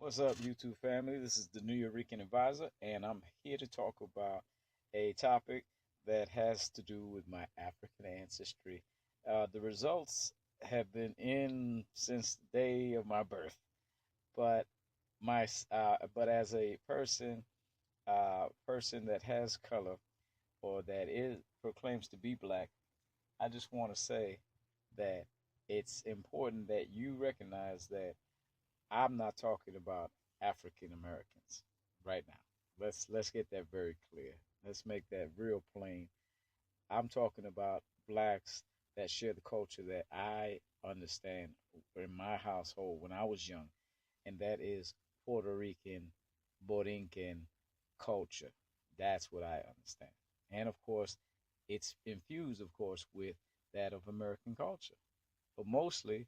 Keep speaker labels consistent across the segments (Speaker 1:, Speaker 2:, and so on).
Speaker 1: What's up, YouTube family? This is the New York Rican Advisor, and I'm here to talk about a topic that has to do with my African ancestry. The results have been in since the day of my birth, but but as a person that has color or that is proclaims to be black, I just want to say that it's important that you recognize that I'm not talking about African Americans right now. Let's get that very clear. Let's make that real plain. I'm talking about blacks that share the culture that I understand in my household when I was young, and that is Puerto Rican, Borinquen culture. That's what I understand. And of course, it's infused, of course, with that of American culture, but mostly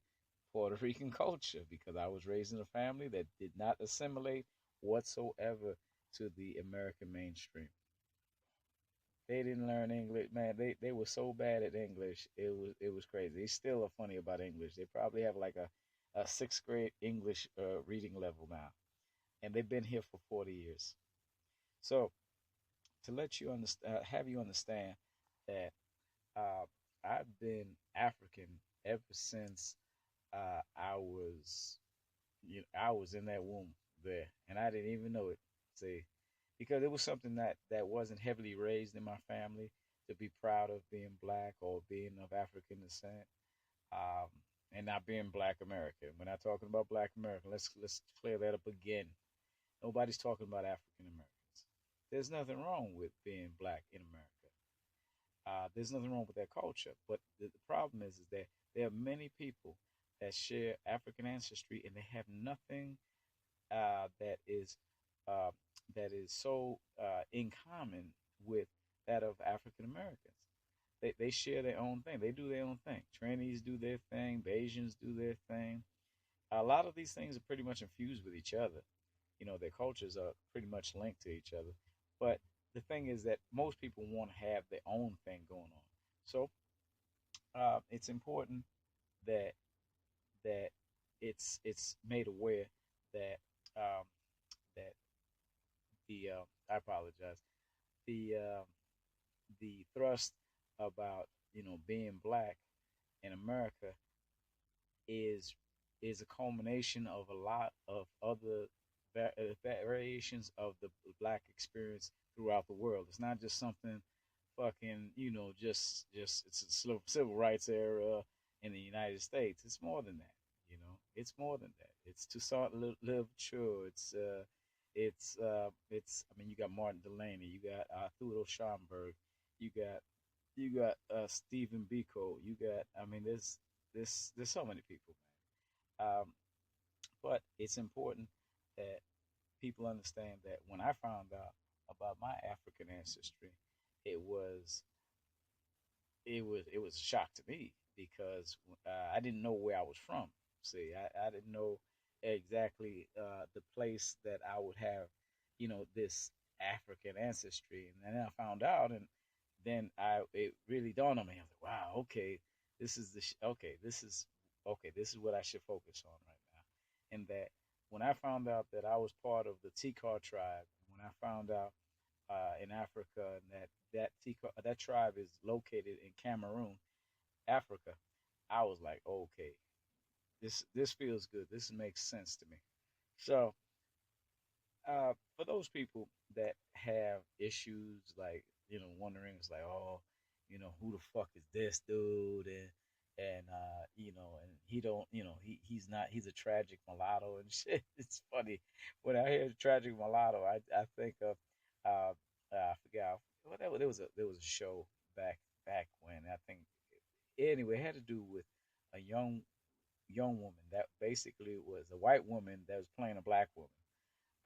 Speaker 1: Puerto Rican culture because I was raised in a family that did not assimilate whatsoever to the American mainstream. They didn't learn English, man. They were so bad at English. It was crazy. They still are funny about English. They probably have like a sixth grade English reading level now, and they've been here for 40 years. So to let you understand, have you understand that uh, I've been African ever since I was in that womb there, and I didn't even know it. See, because it was something that wasn't heavily raised in my family to be proud of being black or being of African descent, um, and not being Black American. We're not talking about Black American. Let's clear that up again. Nobody's talking about African Americans. There's nothing wrong with being black in America. There's nothing wrong with that culture. But the problem is that there are many people that share African ancestry and they have nothing that is uh, that is so in common with that of African Americans. They share their own thing. They do their own thing. Trannies do their thing. Bayesians do their thing. A lot of these things are pretty much infused with each other. Their cultures are pretty much linked to each other. But the thing is that most people want to have their own thing going on. So it's important that that it's made aware that um, that I apologize the the thrust about being black in America is is a culmination of a lot of other variations of the black experience throughout the world. It's not just something fucking just it's a civil rights era in the United States. It's more than that. It's more than that. It's Toussaint Louverture. It's I mean, you got Martin Delaney, you got Theodore Schomburg, you got Stephen Biko, you got I mean there's so many people, man. But it's important that people understand that when I found out about my African ancestry, it was it was a shock to me because I didn't know where I was from. See, I didn't know exactly the place that I would have, this African ancestry, and then I found out, and then it really dawned on me. I was like, wow, okay, this is this is what I should focus on right now, and that when I found out that I was part of the Tikar tribe, when I found out in Africa, and that tribe is located in Cameroon, Africa. I was like, okay, this feels good. This makes sense to me. So, for those people that have issues, like wondering, it's like, oh, who the fuck is this dude, and he don't, he's not, he's a tragic mulatto and shit. It's funny when I hear tragic mulatto, I think of, uh, I forgot, whatever. There was a show back when I think anyway it had to do with a young woman that basically was a white woman that was playing a black woman.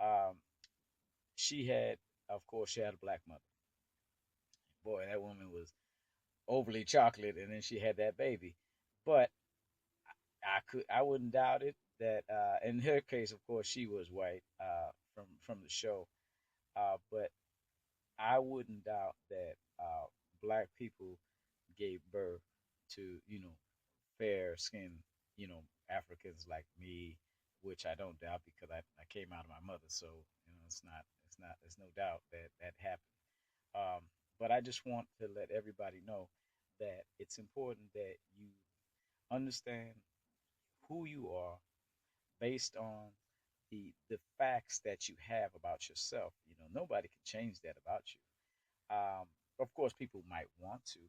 Speaker 1: Um, she had, of course, she had a black mother. Boy, that woman was overly chocolate, and then she had that baby. But I wouldn't doubt it that in her case, of course, she was white from the show. But I wouldn't doubt that black people gave birth to fair skinned Africans like me, which I don't doubt because I came out of my mother, so it's no doubt that that happened. But I just want to let everybody know that it's important that you understand who you are based on the facts that you have about yourself. You know, nobody can change that about you. Of course, people might want to,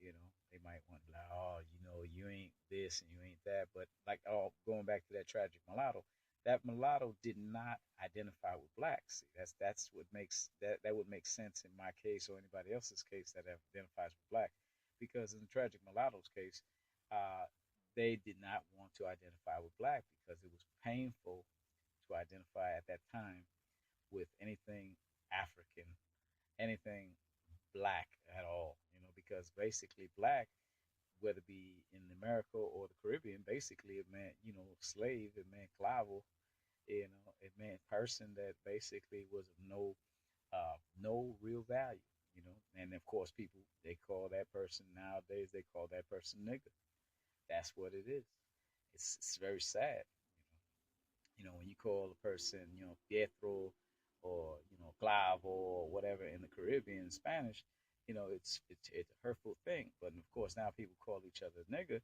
Speaker 1: they might want to be like, oh, you ain't this and you ain't that. But like, oh, going back to that tragic mulatto, that mulatto did not identify with blacks. See, that's what makes that would make sense in my case or anybody else's case that identifies with black, because in the tragic mulatto's case, uh, they did not want to identify with black because it was painful to identify at that time with anything African, anything black at all, because basically black, whether it be in America or the Caribbean, basically it meant, slave, it meant clavo, it meant person that basically was of no real value, and of course people, they call that person nowadays, they call that person nigger. That's what it is. It's very sad. When you call a person, Pietro or, Clavo or whatever in the Caribbean Spanish, it's a hurtful thing. But of course, now people call each other nigger,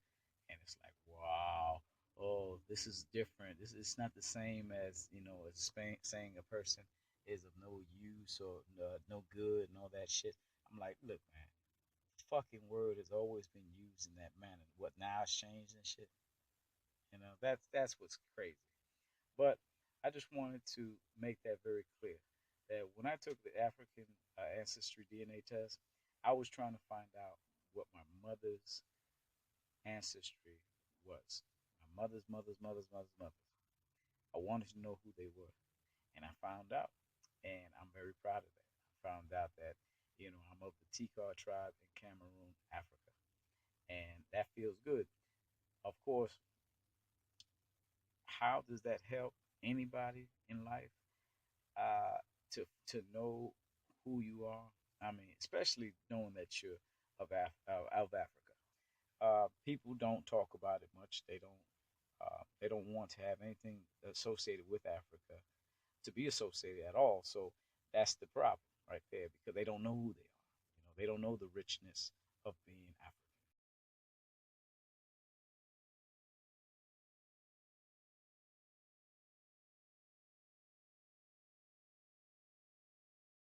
Speaker 1: and it's like, wow, oh, this is different. This It's not the same as, as saying a person is of no use or no good and all that shit. I'm like, look, man, fucking word has always been used in that manner. What now it's changed and shit. That's what's crazy. But I just wanted to make that very clear that when I took the African ancestry DNA test, I was trying to find out what my mother's ancestry was. My mother's mothers. I wanted to know who they were. And I found out. And I'm very proud of that. I found out that, I'm of the Tikar tribe in Cameroon, Africa. And that feels good. Of course, how does that help anybody in life? To know who you are. I mean, especially knowing that you're of Africa. People don't talk about it much. They don't want to have anything associated with Africa to be associated at all. So that's the problem right there, because they don't know who they are. They don't know the richness of being African.